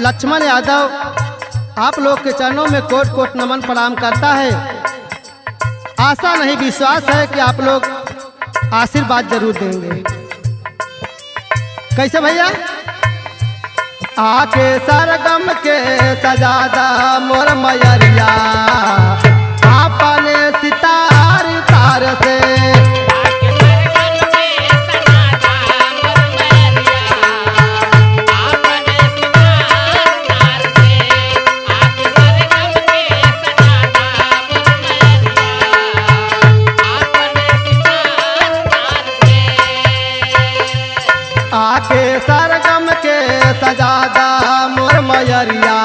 लक्ष्मण यादव आप लोग के चरणों में कोट कोट नमन प्रणाम करता है। आशा नहीं विश्वास है कि आप लोग आशीर्वाद जरूर देंगे। कैसे भैया? आके सरगम के सजादा मोर मयरिया आपने सितार तार से आके सरगम के सजादा मोर मयरिया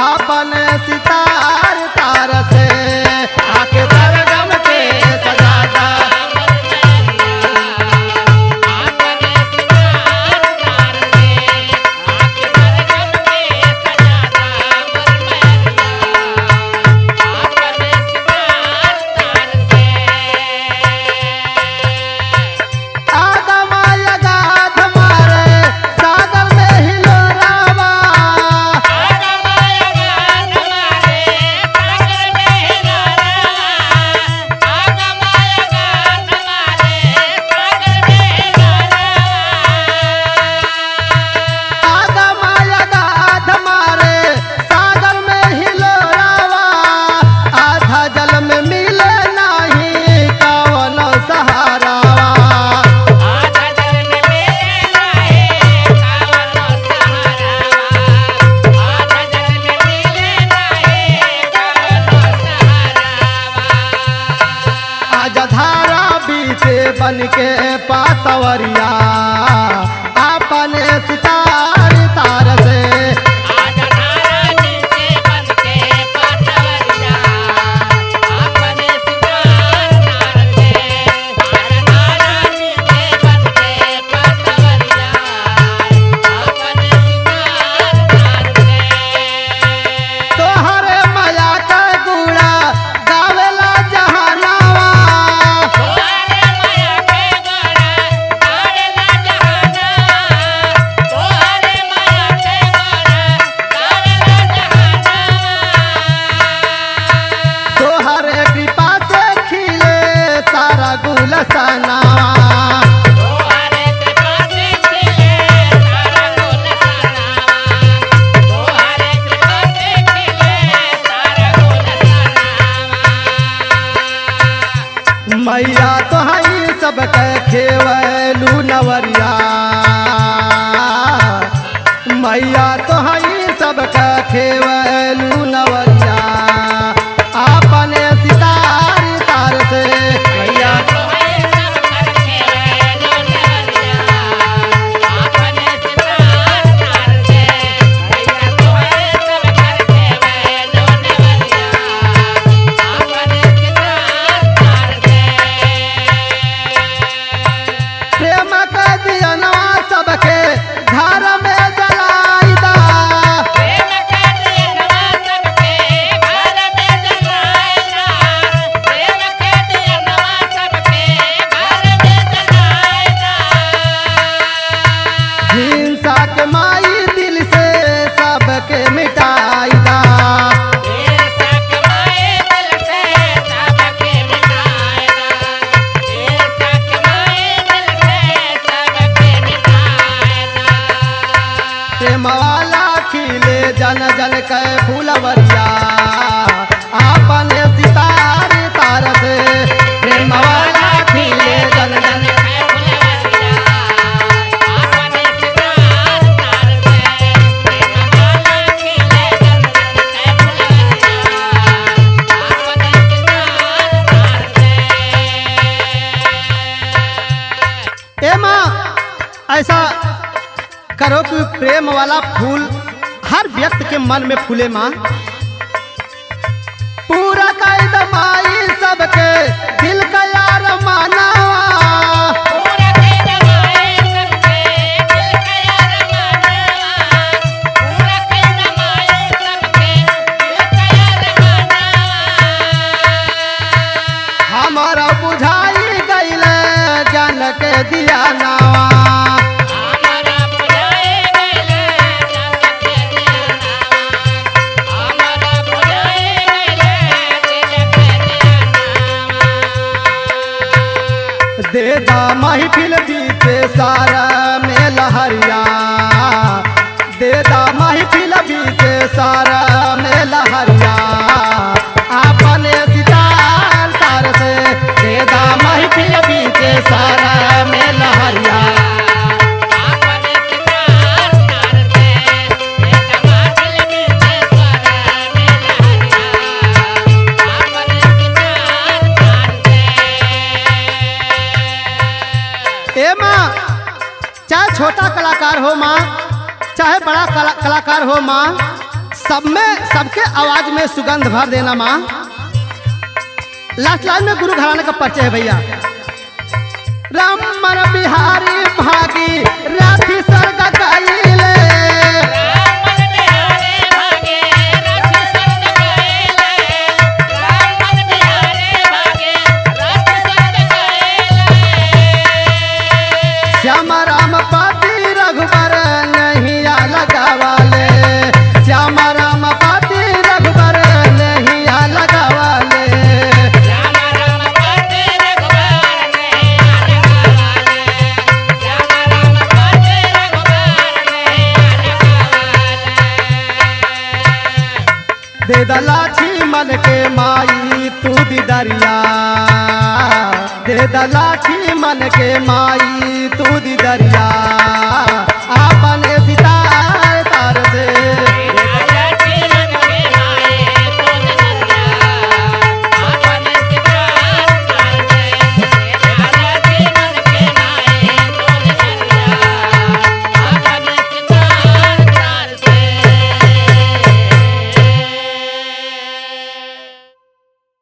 आपने सितार तार से आके सरगम के सजादा बन के पातवरिया आपने सितार तार से मैया तो हई सबके खेवलू नवरिया मैया तो हई सबके खेवलू नवरिया आपने सितार तार से मैया सबके घर में जलाई दा हिंसा के माई दिल से सबके मिटाई दा प्रेमवाला खिले जन जन के फूलवरिया आपने सितार तार से प्रेमवाला खिले जन जन ए माँ ऐसा करो कि प्रेम वाला फूल हर व्यक्ति के मन में फूले माँ। पूरा कैद माई सबके दिल का यार माना हमारा बुझाई गईल ज्ञान के दिया नावा। महफिल बीते सारा में लहरिया देदा महफिल बीते सारा में लहरिया अपने सितार तार से देदा महफिल बीते सारा में लहरिया ए माँ, चाहे छोटा कलाकार हो माँ, चाहे बड़ा कलाकार हो माँ, सब में सबके आवाज में सुगंध भर देना माँ। लास्ट लाइन में गुरु घराने का परिचय है भैया। रमन बिहारी भागी राठी सर्ग गाइले श्याम राम पाती रघुबर नैया लगावाले श्याम राम पाती रघुबर नैया लगावाले दे दलाठी मन के माई तू दरिया दे दलाठी मन के माई तू दरिया